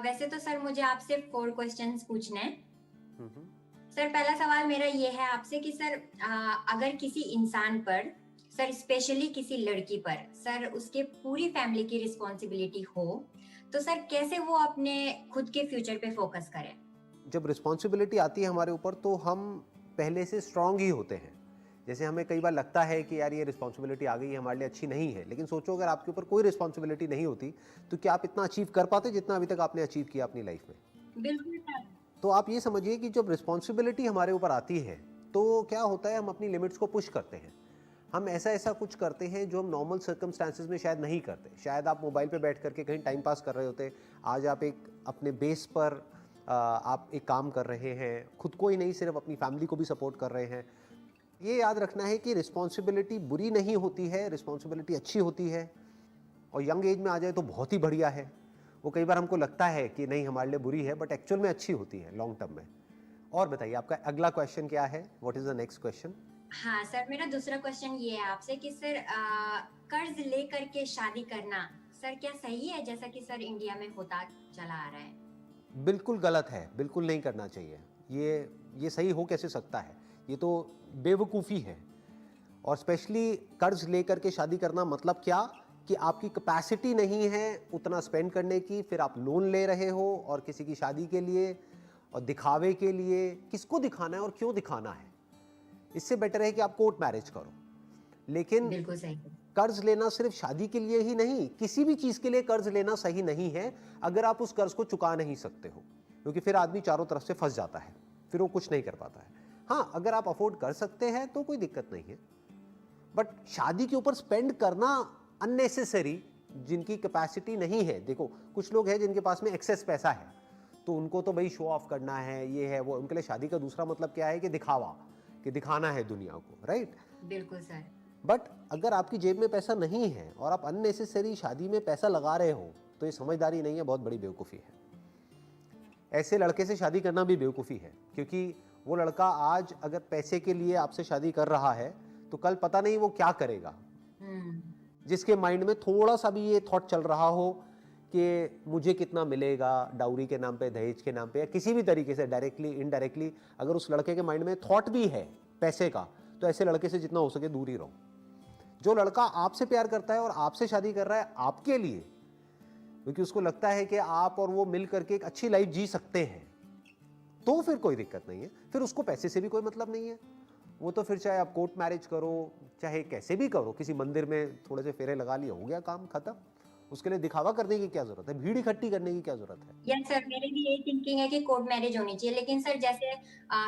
वैसे तो सर मुझे आपसे 4 क्वेश्चंस पूछने हैं। हम्म। सर पहला सवाल मेरा ये है आपसे कि सर अगर किसी इंसान पर, सर स्पेशली किसी लड़की पर, सर उसके पूरी फैमिली की रिस्पॉन्सिबिलिटी हो, तो सर कैसे वो अपने खुद के फ्यूचर पे फोकस करे? जब रिस्पॉन्सिबिलिटी आती है हमारे ऊपर तो हम पहले से स्ट्रांग ही होते हैं। जैसे हमें कई बार लगता है कि यार ये रिस्पॉन्सिबिलिटी आ गई है, हमारे लिए अच्छी नहीं है, लेकिन सोचो अगर आपके ऊपर कोई रिस्पॉन्सिबिलिटी नहीं होती तो क्या आप इतना अचीव कर पाते जितना अभी तक आपने अचीव किया अपनी लाइफ में? बिल्कुल सर। तो आप ये समझिए कि जब रिस्पॉन्सिबिलिटी हमारे ऊपर आती है तो क्या होता है, हम अपनी लिमिट्स को पुश करते हैं। हम ऐसा ऐसा कुछ करते हैं जो हम नॉर्मल सर्कमस्टांसिस में शायद नहीं करते। शायद आप मोबाइल पे बैठ करके कहीं टाइम पास कर रहे होते, आज आप एक अपने बेस पर आप एक काम कर रहे हैं, खुद को ही नहीं सिर्फ अपनी फैमिली को भी सपोर्ट कर रहे हैं। ये याद रखना है कि रिस्पॉन्सिबिलिटी बुरी नहीं होती है, रिस्पॉन्सिबिलिटी अच्छी होती है। और यंग एज में आ जाए तो बहुत ही बढ़िया है। वो कई बार हमको लगता है कि नहीं हमारे लिए बुरी है, बट एक्चुअल में अच्छी होती है लॉन्ग टर्म में। और बताइए आपका अगला क्वेश्चन क्या है? What is the next question? हाँ सर, मेरा दूसरा क्वेश्चन ये है आपसे कि सर कर्ज ले करके शादी करना सर क्या सही है, जैसा कि सर इंडिया में होता चला आ रहा है? बिल्कुल गलत है, बिल्कुल नहीं करना चाहिए। ये सही हो कैसे सकता है? ये तो बेवकूफ़ी है। और स्पेशली कर्ज लेकर के शादी करना मतलब क्या कि आपकी कैपेसिटी नहीं है उतना स्पेंड करने की, फिर आप लोन ले रहे हो और किसी की शादी के लिए और दिखावे के लिए। किसको दिखाना है और क्यों दिखाना है? इससे बेटर है कि आप कोर्ट मैरिज करो। लेकिन बिल्कुल सही। कर्ज लेना सिर्फ शादी के लिए ही नहीं, किसी भी चीज के लिए कर्ज लेना सही नहीं है अगर आप उस कर्ज को चुका नहीं सकते हो, क्योंकि फिर आदमी चारों तरफ से फंस जाता है, फिर वो कुछ नहीं कर पाता है। हाँ, अगर आप अफोर्ड कर सकते हैं तो कोई दिक्कत नहीं है, बट शादी के ऊपर स्पेंड करना अननेसेसरी, जिनकी कैपेसिटी नहीं है। देखो कुछ लोग हैं जिनके पास में एक्सेस पैसा है, तो उनको तो भाई शो ऑफ करना है, ये है वो। उनके लिए शादी का दूसरा मतलब क्या है कि दिखावा, कि दिखाना है दुनिया को, राइट? बिल्कुल सर। बट अगर आपकी जेब में पैसा नहीं है और आप अननेसेसरी शादी में पैसा लगा रहे हो तो ये समझदारी नहीं है, बहुत बड़ी बेवकूफ़ी है। ऐसे लड़के से शादी करना भी बेवकूफ़ी है, क्योंकि वो लड़का आज अगर पैसे के लिए आपसे शादी कर रहा है तो कल पता नहीं वो क्या करेगा। जिसके माइंड में थोड़ा सा भी ये थॉट चल रहा हो कि मुझे कितना मिलेगा डाउरी के नाम पे, दहेज के नाम पे, या किसी भी तरीके से डायरेक्टली इनडायरेक्टली, अगर उस लड़के के माइंड में थॉट भी है पैसे का, तो ऐसे लड़के से जितना हो सके दूर ही रहो। जो लड़का आपसे प्यार करता है और आपसे शादी कर रहा है आपके लिए, क्योंकि उसको लगता है कि आप और वो मिल करके एक अच्छी लाइफ जी सकते हैं, तो फिर कोई दिक्कत नहीं है। फिर उसको पैसे से भी कोई मतलब नहीं है। वो तो फिर चाहे आप कोर्ट मैरिज करो, चाहे कैसे भी करो, किसी मंदिर में थोड़े से फेरे लगा लिए, हो गया काम खत्म। उसके लिए दिखावा करने की क्या जरूरत है, भीड़ इकट्ठी करने की क्या जरूरत है? यस सर, मेरी भी यही थिंकिंग है कि कोर्ट मैरिज होनी चाहिए। लेकिन सर जैसे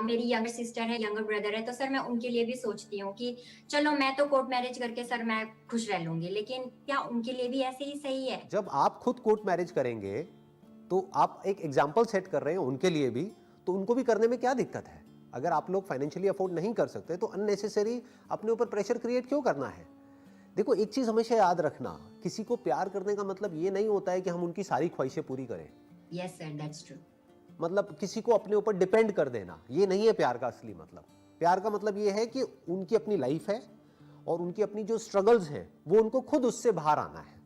मेरी यंगर सिस्टर है, यंगर ब्रदर है, तो सर मैं उनके लिए भी सोचती हूँ कि चलो मैं तो कोर्ट मैरिज करके सर मैं खुश रह लूंगी, लेकिन क्या उनके लिए भी ऐसे ही सही है? जब आप खुद कोर्ट मैरिज करेंगे तो आप एक एग्जाम्पल सेट कर रहे हैं उनके लिए भी, तो उनको भी करने में क्या दिक्कत है? अगर आप लोग फाइनेंशियली अफोर्ड नहीं कर सकते तो अननेसेसरी अपने ऊपर प्रेशर क्रिएट क्यों करना है? देखो एक चीज हमेशा याद रखना, किसी को प्यार करने का मतलब ये नहीं होता है कि हम उनकी सारी ख्वाहिशें पूरी करें। Yes sir, that's true. मतलब किसी को अपने ऊपर डिपेंड कर देना, ये नहीं है प्यार का असली मतलब। प्यार का मतलब ये है कि उनकी अपनी लाइफ है और उनकी अपनी जो स्ट्रगल्स हैं वो उनको खुद उससे बाहर आना है,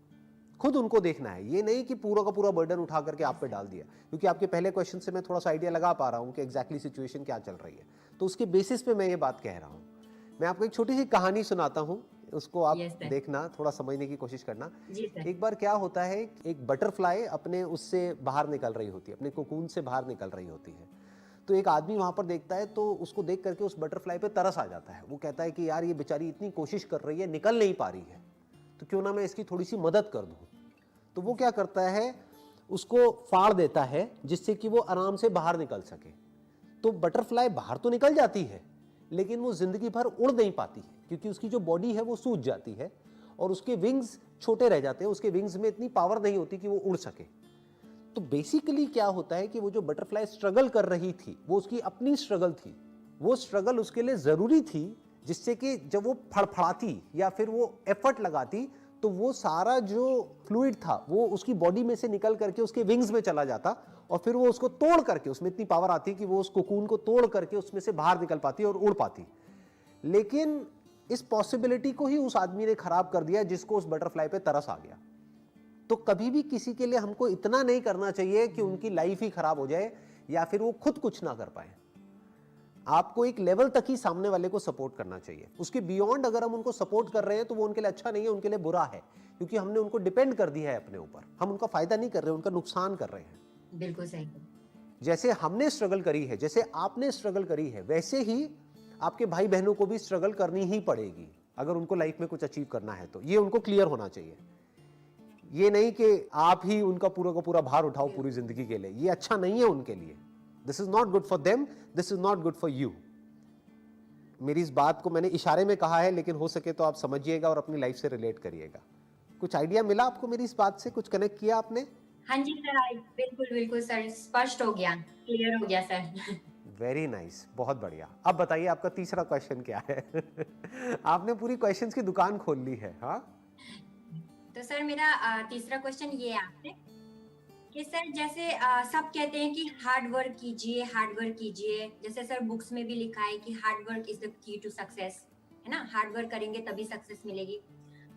खुद उनको देखना है। ये नहीं कि पूरा का पूरा बर्डन उठा करके आप पे डाल दिया। क्योंकि आपके पहले क्वेश्चन से मैं थोड़ा सा आइडिया लगा पा रहा हूं कि एग्जैक्टली सिचुएशन क्या चल रही है, तो उसके बेसिस पे मैं ये बात कह रहा हूं। मैं आपको एक छोटी सी कहानी सुनाता हूं, उसको आप देखना, थोड़ा समझने की कोशिश करना। एक बार क्या होता है, एक बटरफ्लाई अपने उससे बाहर निकल रही होती है, अपने कोकून से बाहर निकल रही होती है। तो एक आदमी वहां पर देखता है, तो उसको देख करके उस बटरफ्लाई पे तरस आ जाता है। वो कहता है कि यार ये बेचारी इतनी कोशिश कर रही है, निकल नहीं पा रही है, तो क्यों ना मैं इसकी थोड़ी सी मदद कर दूं। तो वो क्या करता है, उसको फाड़ देता है जिससे कि वो आराम से बाहर निकल सके। तो बटरफ्लाई बाहर तो निकल जाती है, लेकिन वो जिंदगी भर उड़ नहीं पाती है, क्योंकि उसकी जो बॉडी है वो सूज जाती है और उसके विंग्स छोटे रह जाते हैं। उसके विंग्स में इतनी पावर नहीं होती कि वो उड़ सके। तो बेसिकली क्या होता है कि वो जो बटरफ्लाई स्ट्रगल कर रही थी, वो उसकी अपनी स्ट्रगल थी। वो स्ट्रगल उसके लिए जरूरी थी, जिससे कि जब वो फड़फड़ाती या फिर वो एफर्ट लगाती तो वो सारा जो फ्लूइड था वो उसकी बॉडी में से निकल करके उसके विंग्स में चला जाता, और फिर वो उसको तोड़ करके, उसमें इतनी पावर आती कि वो उस कोकून को तोड़ करके उसमें से बाहर निकल पाती और उड़ पाती। लेकिन इस पॉसिबिलिटी को ही उस आदमी ने खराब कर दिया जिसको उस बटरफ्लाई पे तरस आ गया। तो कभी भी किसी के लिए हमको इतना नहीं करना चाहिए कि उनकी लाइफ ही खराब हो जाए या फिर वो खुद कुछ ना कर पाए। आपको एक लेवल तक ही सामने वाले को सपोर्ट करना चाहिए, उसके बियॉन्ड अगर हम उनको सपोर्ट कर रहे हैं तो वो उनके लिए अच्छा नहीं है, उनके लिए बुरा है, क्योंकि हमने उनको डिपेंड कर दिया है अपने ऊपर। हम उनका फायदा नहीं कर रहे, उनका नुकसान कर रहे हैं। बिल्कुल सही। जैसे हमने स्ट्रगल करी है, जैसे आपने स्ट्रगल करी है, वैसे ही आपके भाई बहनों को भी स्ट्रगल करनी ही पड़ेगी अगर उनको लाइफ में कुछ अचीव करना है तो। ये उनको क्लियर होना चाहिए। ये नहीं कि आप ही उनका पूरा का पूरा भार उठाओ पूरी जिंदगी के लिए, ये अच्छा नहीं है उनके लिए। This is not good for them, this is not good for you. मेरी इस बात को मैंने इशारे में कहा है, लेकिन हो सके तो आप समझिएगा और अपनी लाइफ से रिलेट करिएगा। कुछ आइडिया मिला आपको मेरी इस बात से? कुछ कनेक्ट किया आपने? हाँ जी सर, बिल्कुल बिल्कुल सर, स्पष्ट हो गया, क्लियर हो गया सर। वेरी नाइस, बहुत बढ़िया। अब बताइए आपका तीसरा क्वेश्चन क्या है? आपने पूरी क्वेश्चंस की दुकान खोल ली है। हाँ, तो सर मेरा तीसरा क्वेश्चन ये है आपसे कि सर जैसे सब कहते हैं कि हार्ड वर्क कीजिए, हार्ड वर्क कीजिए, जैसे सर बुक्स में भी लिखा है कि hard work is the key to success, है ना, हार्ड वर्क करेंगे तभी सक्सेस मिलेगी।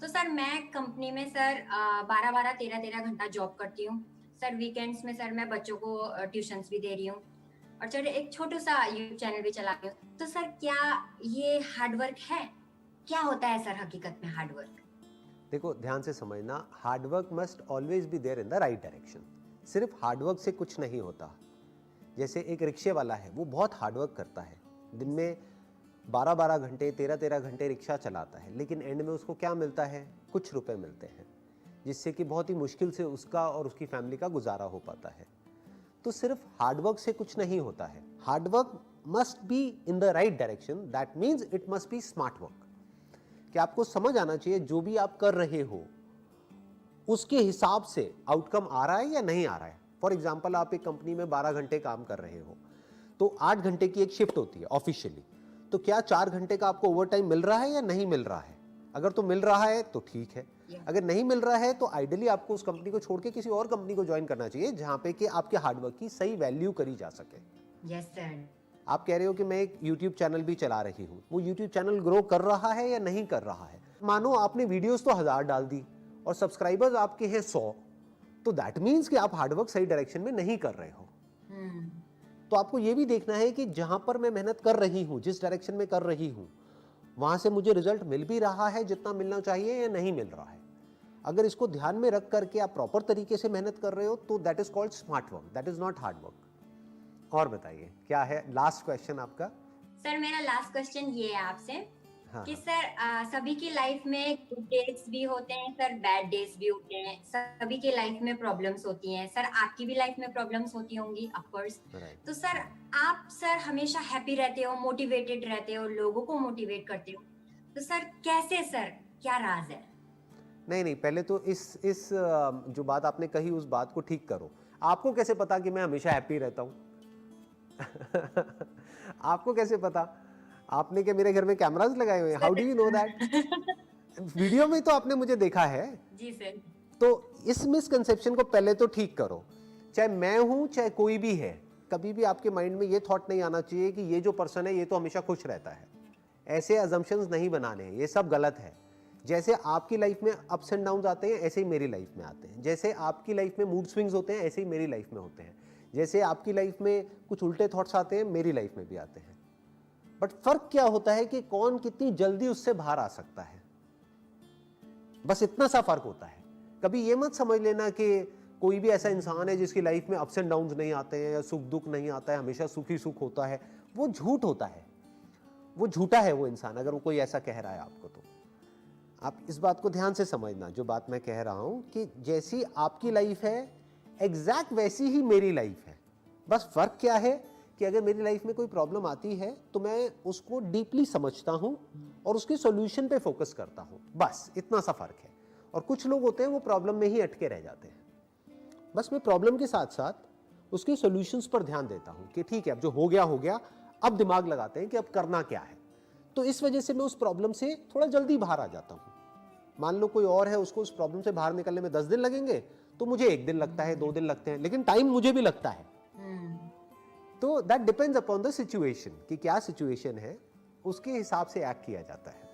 तो सर मैं कंपनी में सर 12-12, 13-13 घंटा जॉब करती हूँ सर। वीकेंड्स में सर मैं बच्चों को ट्यूशंस भी दे रही हूँ और सर एक छोटा सा यूट्यूब चैनल भी चला रही हूँ। तो सर क्या ये हार्ड वर्क है? क्या होता है सर हकीकत में हार्ड वर्क? देखो ध्यान से समझना, hard work must always be there in the right direction. सिर्फ हार्ड वर्क से कुछ नहीं होता। जैसे एक रिक्शे वाला है, वो बहुत हार्ड वर्क करता है, दिन में 12-12 घंटे, 13-13 घंटे रिक्शा चलाता है, लेकिन एंड में उसको क्या मिलता है? कुछ रुपए मिलते हैं, जिससे कि बहुत ही मुश्किल से उसका और उसकी फैमिली का गुजारा हो पाता है। तो सिर्फ हार्ड वर्क से कुछ नहीं होता है। Hard work must be in the right direction, that means it must be smart work. कि आपको समझ आना चाहिए जो भी आप कर रहे हो उसके हिसाब से आउटकम आ रहा है या नहीं आ रहा है। फॉर एग्जाम्पल, आप एक कंपनी में 12 घंटे काम कर रहे हो, तो 8 घंटे की एक शिफ्ट होती है ऑफिशियली, तो क्या 4 घंटे का आपको ओवर टाइम मिल रहा है या नहीं मिल रहा है? अगर तो मिल रहा है तो ठीक है, अगर नहीं मिल रहा है तो आइडियली आपको उस कंपनी को छोड़ के किसी और कंपनी को ज्वाइन करना चाहिए जहां पे कि आपके हार्डवर्क की सही वैल्यू करी जा सके। Yes sir. आप कह रहे हो कि मैं एक YouTube चैनल भी चला रही हूँ, वो YouTube चैनल ग्रो कर रहा है या नहीं कर रहा है? मानो आपने वीडियोस तो 1000 डाल दी और सब्सक्राइबर्स आपके हैं 100, तो दैट मीन्स कि आप हार्डवर्क सही डायरेक्शन में नहीं कर रहे हो। तो आपको ये भी देखना है कि जहां पर मैं मेहनत कर रही हूं, जिस डायरेक्शन में कर रही हूं, वहां से मुझे रिजल्ट मिल भी रहा है जितना मिलना चाहिए या नहीं मिल रहा है। अगर इसको ध्यान में रख करके आप प्रॉपर तरीके से मेहनत कर रहे हो तो that is called smart work, that is not hard work. और बताइए क्या है लास्ट क्वेश्चन आपका? सर मेरा लास्ट क्वेश्चन ये है आपसे कि हाँ, सर सभी की लाइफ में गुड डेज भी होते हैं सर, बैड डेज भी होते हैं, सभी की लाइफ में प्रॉब्लम्स होती हैं सर, आपकी भी लाइफ में प्रॉब्लम्स होती होंगी ऑफ कोर्स। राइट। तो सर आप सर हमेशा हैप्पी रहते हो, मोटिवेटेड रहते हो, लोगों को मोटिवेट करते हो, तो सर कैसे सर, क्या राज है? नहीं नहीं, पहले तो इस जो बात आपने कही उस बात को ठीक करो। आपको कैसे पता कि मैं हमेशा हैप्पी रहता हूं? आपको कैसे पता? आपने क्या मेरे घर में कैमरास लगाए हुए हैं? How do you know that? Video में तो आपने मुझे देखा है। जी सर। तो इस मिसकंसेप्शन को पहले तो ठीक करो। चाहे मैं हूं चाहे कोई भी है, कभी भी आपके माइंड में ये थॉट नहीं आना चाहिए कि ये जो पर्सन है ये तो हमेशा खुश रहता है। ऐसे अजम्पशंस नहीं बनाने हैं, ये सब गलत है। जैसे आपकी लाइफ में अप्स एंड डाउन्स आते हैं, ऐसे ही मेरी लाइफ में आते हैं। जैसे आपकी लाइफ में मूड स्विंग्स होते हैं, ऐसे ही मेरी लाइफ में होते हैं। जैसे आपकी लाइफ में कुछ उल्टे थॉट्स आते हैं, मेरी लाइफ में भी आते हैं। बट फर्क क्या होता है कि कौन कितनी जल्दी उससे बाहर आ सकता है, बस इतना सा फर्क होता है। कभी ये मत समझ लेना कि कोई भी ऐसा इंसान है जिसकी लाइफ में अप्स एंड डाउन्स नहीं आते हैं या सुख दुख नहीं आता है, हमेशा सुखी सुख होता है। वो झूठ होता है, वो झूठा है वो इंसान, अगर वो कोई ऐसा कह रहा है आपको। तो आप इस बात को ध्यान से समझना, जो बात मैं कह रहा हूं कि जैसी आपकी लाइफ है एग्जैक्ट वैसी ही मेरी लाइफ है। बस फर्क क्या है कि अगर मेरी लाइफ में कोई प्रॉब्लम आती है तो मैं उसको डीपली समझता हूं और उसके सॉल्यूशन पे फोकस करता हूं, बस इतना सा फर्क है। और कुछ लोग होते हैं वो प्रॉब्लम में ही अटके रह जाते हैं। बस मैं प्रॉब्लम के साथ साथ उसके सॉल्यूशंस पर ध्यान देता हूं कि ठीक है अब जो हो गया, अब दिमाग लगाते हैं कि अब करना क्या है। तो इस वजह से मैं उस प्रॉब्लम से थोड़ा जल्दी बाहर आ जाता हूं। मान लो कोई और है, उसको उस प्रॉब्लम से बाहर निकलने में 10 दिन लगेंगे, तो मुझे 1 दिन लगता है, 2 दिन लगते हैं, लेकिन टाइम मुझे भी लगता है। तो that depends upon the situation कि क्या सिचुएशन है, उसके हिसाब से एक्ट किया जाता है।